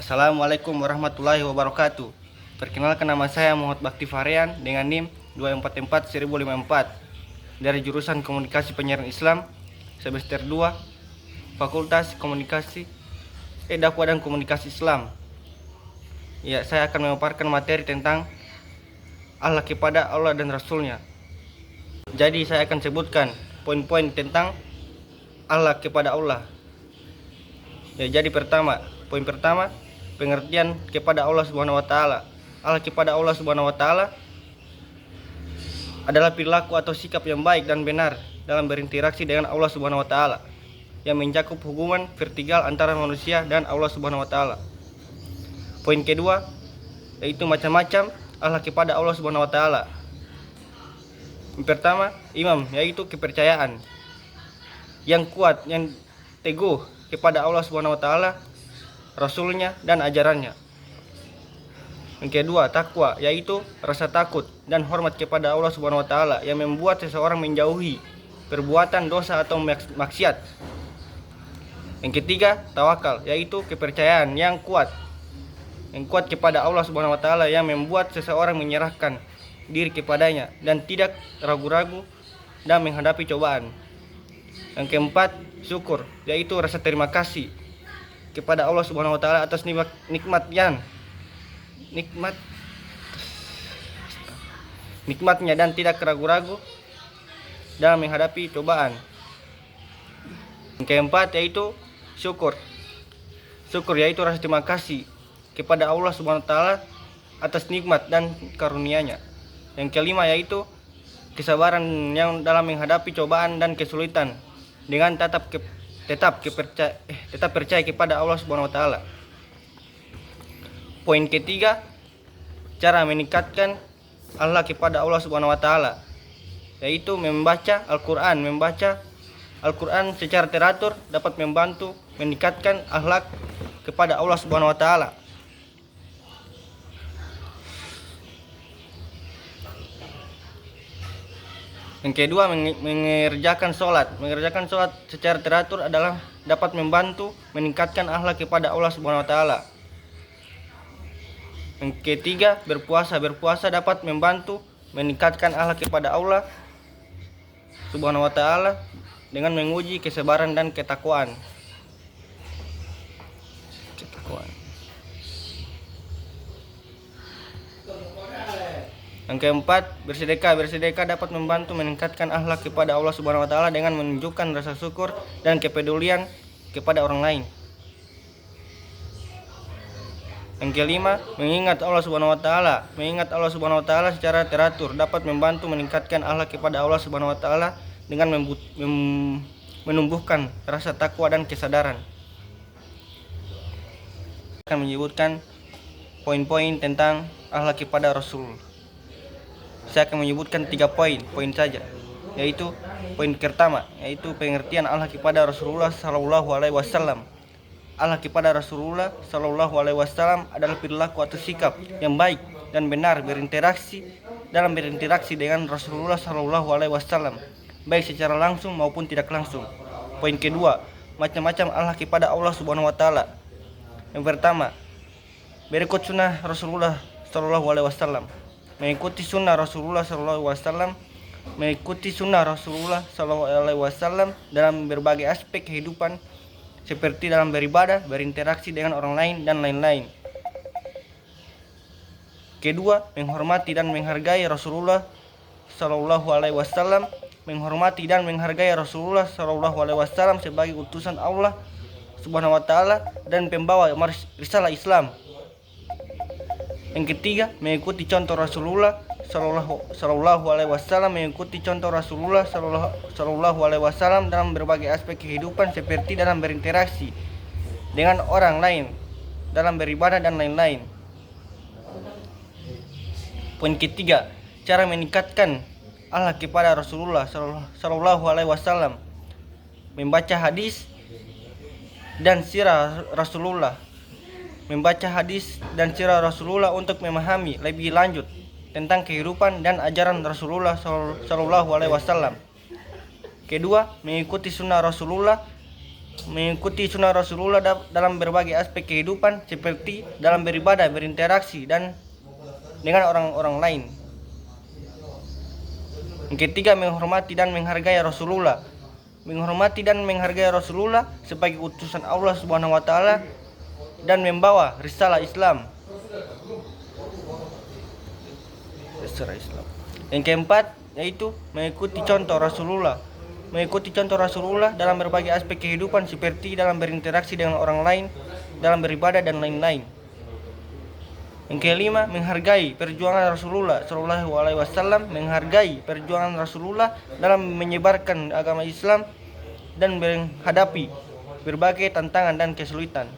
Assalamualaikum warahmatullahi wabarakatuh. Perkenalkan, nama saya Muhammad Bakti Fahrian dengan NIM 244-1054 dari jurusan Komunikasi Penyiaran Islam semester 2 Fakultas Dakwah dan Komunikasi Islam. Ya, saya akan memaparkan materi tentang Allah kepada Allah dan Rasulnya. Jadi saya akan sebutkan poin-poin tentang Allah kepada Allah. Ya, jadi poin pertama, pengertian kepada Allah Subhanahu wa taala. Allah kepada Allah Subhanahu wa taala adalah perilaku atau sikap yang baik dan benar dalam berinteraksi dengan Allah Subhanahu wa taala, yang mencakup hubungan vertikal antara manusia dan Allah Subhanahu wa taala. Poin kedua yaitu macam-macam Allah kepada Allah Subhanahu wa taala. Yang pertama, imam, yaitu kepercayaan yang kuat, yang teguh kepada Allah Subhanahu wa taala, Rasulnya dan ajarannya. Yang kedua, takwa, yaitu rasa takut dan hormat kepada Allah Subhanahu wa taala yang membuat seseorang menjauhi perbuatan dosa atau maksiat. Yang ketiga, tawakal, yaitu kepercayaan yang kuat kepada Allah Subhanahu wa taala yang membuat seseorang menyerahkan diri kepadanya dan tidak ragu-ragu dan menghadapi cobaan. Yang keempat, syukur, yaitu rasa terima kasih kepada Allah Subhanahu wa taala atas nikmatnya dan tidak ragu-ragu dalam menghadapi cobaan. Yang keempat yaitu syukur, yaitu rasa terima kasih kepada Allah Subhanahu wa taala atas nikmat dan karunia-Nya. Yang kelima yaitu kesabaran yang dalam menghadapi cobaan dan kesulitan dengan tetap percaya kepada Allah Subhanahu wa taala. Poin ketiga, cara meningkatkan Allah kepada Allah Subhanahu wa taala, yaitu membaca Al-Qur'an secara teratur dapat membantu meningkatkan akhlak kepada Allah Subhanahu wa taala. Yang kedua, mengerjakan sholat secara teratur adalah dapat membantu meningkatkan akhlak kepada Allah Subhanahu wa taala. Yang ketiga, berpuasa dapat membantu meningkatkan akhlak kepada Allah Subhanahu wa taala dengan menguji kesabaran dan ketakwaan. Yang keempat, bersedekah dapat membantu meningkatkan akhlak kepada Allah Subhanahu wa taala dengan menunjukkan rasa syukur dan kepedulian kepada orang lain. Yang kelima, mengingat Allah Subhanahu wa taala secara teratur dapat membantu meningkatkan akhlak kepada Allah Subhanahu wa taala dengan menumbuhkan rasa takwa dan kesadaran. Akan menyebutkan poin-poin tentang akhlak kepada Rasul. Saya akan menyebutkan 3 poin saja, yaitu poin pertama yaitu pengertian Allah kepada Rasulullah sallallahu alaihi wasallam. Allah kepada Rasulullah sallallahu alaihi wasallam adalah perilaku atau sikap yang baik dan benar berinteraksi dengan Rasulullah sallallahu alaihi wasallam, baik secara langsung maupun tidak langsung. Poin kedua, macam-macam Allah kepada Allah Subhanahu wa taala. Yang pertama, berikut sunnah Rasulullah sallallahu alaihi wasallam. Mengikuti sunnah Rasulullah sallallahu alaihi wasallam dalam berbagai aspek kehidupan, seperti dalam beribadah, berinteraksi dengan orang lain dan lain-lain. Kedua, menghormati dan menghargai Rasulullah sallallahu alaihi wasallam, sebagai utusan Allah Subhanahu wa taala dan pembawa risalah Islam. Yang ketiga, mengikuti contoh Rasulullah sallallahu alaihi wasallam dalam berbagai aspek kehidupan, seperti dalam berinteraksi dengan orang lain, dalam beribadah dan lain-lain. Poin ketiga, cara meningkatkan Allah kepada Rasulullah sallallahu alaihi wasallam, membaca hadis dan sirah Rasulullah untuk memahami lebih lanjut tentang kehidupan dan ajaran Rasulullah sallallahu alaihi wasallam. Kedua, mengikuti sunnah Rasulullah mengikuti sunnah Rasulullah dalam berbagai aspek kehidupan seperti dalam beribadah, berinteraksi dan dengan orang-orang lain. Yang ketiga, menghormati dan menghargai Rasulullah. Menghormati dan menghargai Rasulullah sebagai utusan Allah Subhanahu wa taala dan membawa risalah Islam. Yang keempat yaitu mengikuti contoh Rasulullah. Mengikuti contoh Rasulullah dalam berbagai aspek kehidupan seperti dalam berinteraksi dengan orang lain, dalam beribadah dan lain-lain. Yang kelima, menghargai perjuangan Rasulullah Shallallahu Alaihi Wasallam, menghargai perjuangan Rasulullah dalam menyebarkan agama Islam dan menghadapi berbagai tantangan dan kesulitan.